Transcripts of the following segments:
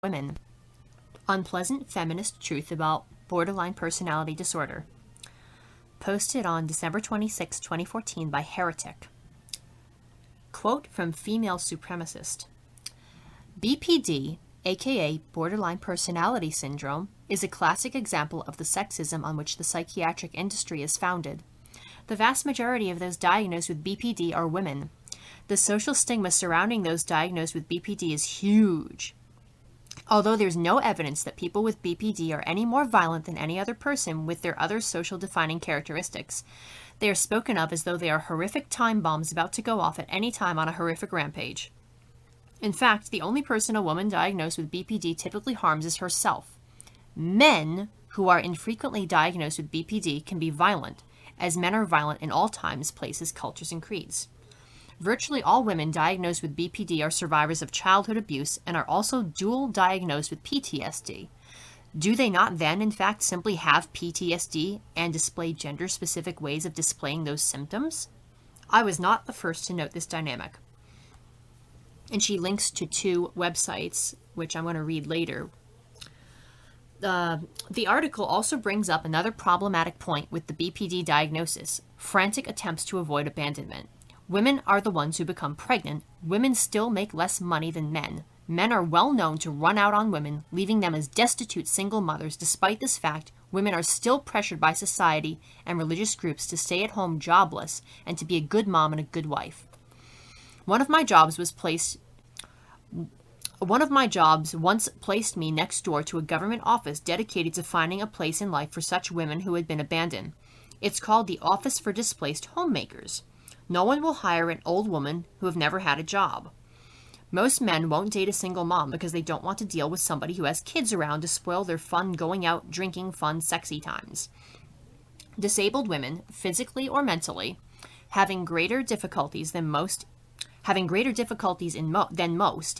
women. Unpleasant feminist truth about borderline personality disorder. Posted on December 26, 2014 by Heretic. Quote from Female Supremacist. BPD, aka borderline personality syndrome, is a classic example of the sexism on which the psychiatric industry is founded. The vast majority of those diagnosed with BPD are women. The social stigma surrounding those diagnosed with BPD is huge. Although there's no evidence that people with BPD are any more violent than any other person with their other social defining characteristics, they are spoken of as though they are horrific time bombs about to go off at any time on a horrific rampage. In fact, the only person a woman diagnosed with BPD typically harms is herself. Men who are infrequently diagnosed with BPD can be violent, as men are violent in all times, places, cultures, and creeds. Virtually all women diagnosed with BPD are survivors of childhood abuse and are also dual diagnosed with PTSD. Do they not then, in fact, simply have PTSD and display gender-specific ways of displaying those symptoms? I was not the first to note this dynamic. And she links to 2 websites, which I'm going to read later. The article also brings up another problematic point with the BPD diagnosis: frantic attempts to avoid abandonment. Women are the ones who become pregnant. Women still make less money than men. Men are well known to run out on women, leaving them as destitute single mothers. Despite this fact, women are still pressured by society and religious groups to stay at home jobless and to be a good mom and a good wife. One of my jobs once placed me next door to a government office dedicated to finding a place in life for such women who had been abandoned. It's called the Office for Displaced Homemakers. No one will hire an old woman who have never had a job. Most men won't date a single mom because they don't want to deal with somebody who has kids around to spoil their fun going out, drinking, fun, sexy times. Disabled women, physically or mentally, having greater difficulties than most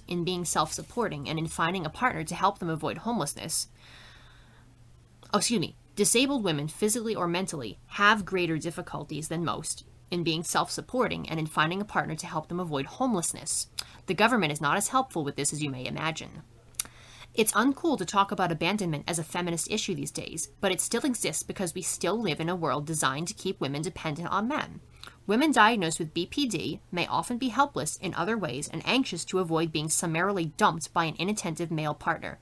in being self-supporting and in finding a partner to help them avoid homelessness. Disabled women, physically or mentally, have greater difficulties than most in being self-supporting and in finding a partner to help them avoid homelessness. The government is not as helpful with this as you may imagine. It's uncool to talk about abandonment as a feminist issue these days, but it still exists because we still live in a world designed to keep women dependent on men. Women diagnosed with BPD may often be helpless in other ways and anxious to avoid being summarily dumped by an inattentive male partner.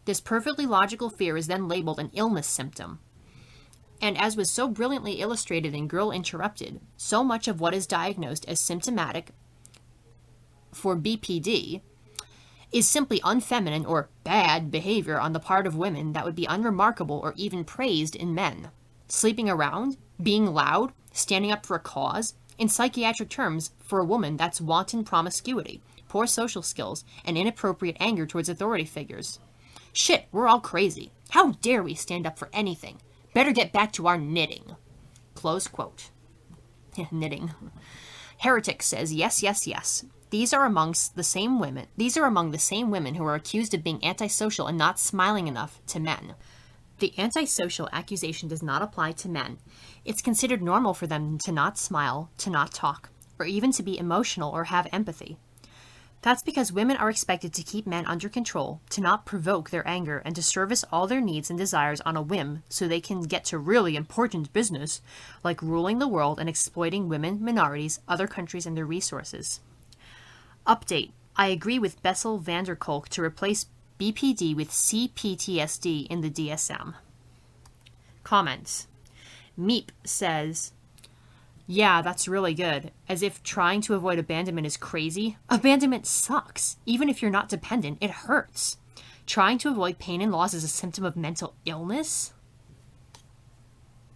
This perfectly logical fear is then labeled an illness symptom. And as was so brilliantly illustrated in Girl Interrupted, so much of what is diagnosed as symptomatic for BPD is simply unfeminine or bad behavior on the part of women that would be unremarkable or even praised in men. Sleeping around, being loud, standing up for a cause. In psychiatric terms, for a woman, that's wanton promiscuity, poor social skills, and inappropriate anger towards authority figures. Shit, we're all crazy. How dare we stand up for anything? Better get back to our knitting. Close quote. Knitting. Heretic says, yes, yes, yes. These are among the same women who are accused of being antisocial and not smiling enough to men. The antisocial accusation does not apply to men. It's considered normal for them to not smile, to not talk, or even to be emotional or have empathy. That's because women are expected to keep men under control, to not provoke their anger, and to service all their needs and desires on a whim so they can get to really important business, like ruling the world and exploiting women, minorities, other countries, and their resources. Update. I agree with Bessel van der Kolk to replace BPD with CPTSD in the DSM. Comments. Meep says, yeah, that's really good. As if trying to avoid abandonment is crazy. Abandonment sucks. Even if you're not dependent, it hurts. Trying to avoid pain and loss is a symptom of mental illness?